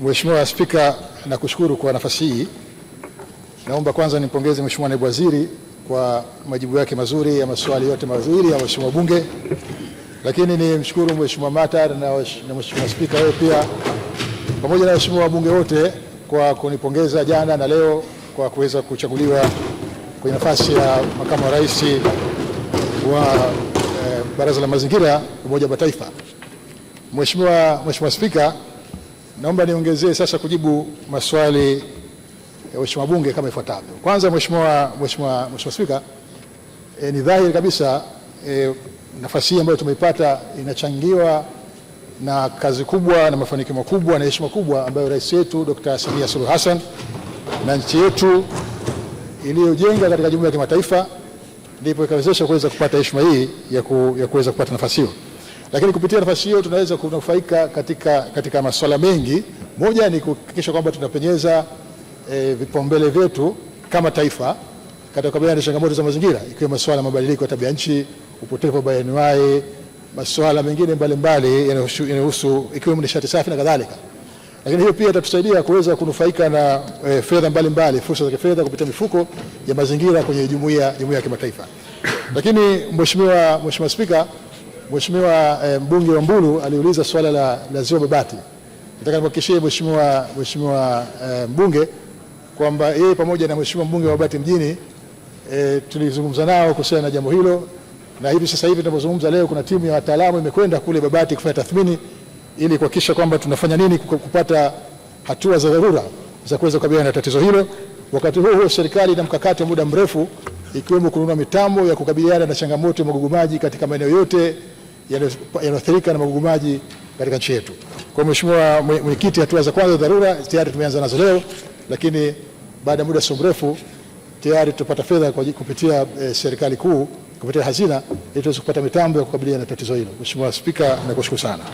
Mheshimiwa Spika, nakushukuru kwa nafasi hii. Naomba kwanza nimpongeze Mheshimiwa Naibu Waziri kwa majibu yake mazuri ya maswali yote mazuri ya Mheshimiwa Bunge. Lakini nimshukuru Mheshimiwa Matar na Mheshimiwa Spika wewe pia pamoja na Mheshimiwa wabunge wote kwa kunipongeza jana na leo kwa kuweza kuchaguliwa kwenye nafasi ya makamu wa rais wa Baraza la Mazingira Umoja wa Mataifa. Mheshimiwa Spika, naomba niongezee sasa kujibu maswali ya Mheshimiwa Bunge kama ifuatavyo. Kwanza, Mheshimiwa Spika, ni dhahiri kabisa nafasi hii ambayo tumeipata inachangiwa na kazi kubwa na mafanikio makubwa na heshima kubwa ambayo rais wetu Dr. Samia Suluhu Hassan na nchi yetu iliyojenga katika jumuiya ya kimataifa ndipo ikawezesha kuweza kupata heshima hii ya kuweza kupata nafasi hiyo. Lakini kupitia nafasi hiyo tunaweza kunufaika katika masuala mengi. Moja ni kuhakikisha kwamba tunapenyeza vipaumbele vyetu kama taifa katika kukabiliana na changamoto za mazingira, ikiwa masuala ya mabadiliko ya tabia nchi, upotevu wa bayoanuai, masuala mengine mbalimbali yanayohusu ikiwemo nishati safi na kadhalika. Lakini hiyo pia itatusaidia kuweza kunufaika na fedha mbalimbali, fursa za kifedha kupitia mifuko ya mazingira kwenye jumuiya ya kimataifa. Lakini Mheshimiwa Spika, Mheshimiwa mbunge wa Mbulu aliuliza swala la Ziwa Babati. Nataka nimhakikishie Mheshimiwa mbunge kwamba yeye pamoja na Mheshimiwa mbunge wa Babati mjini tulizungumza nao kuhusiana na jambo hilo, na hivi sasa hivi tunapozungumza leo kuna timu ya wataalamu imekwenda kule Babati kufanya tathmini ili kuhakikisha kwamba tunafanya nini kupata hatua za dharura za kuweza kukabiliana na tatizo hilo. Wakati huo serikali ina mkakati wa muda mrefu ikiwemo kununua mitambo ya kukabiliana na changamoto ya magugu maji katika maeneo yote yanayoathirika na magugu maji katika nchi yetu. Kwa Mheshimiwa Mwenyekiti, hatua za kwanza dharura tayari tumeanza nazo leo, lakini baada ya muda si mrefu tayari tutapata fedha kupitia serikali kuu kupitia hazina ili tuweze kupata mitambo ya kukabiliana na tatizo hilo. Mheshimiwa Spika, nakushukuru sana.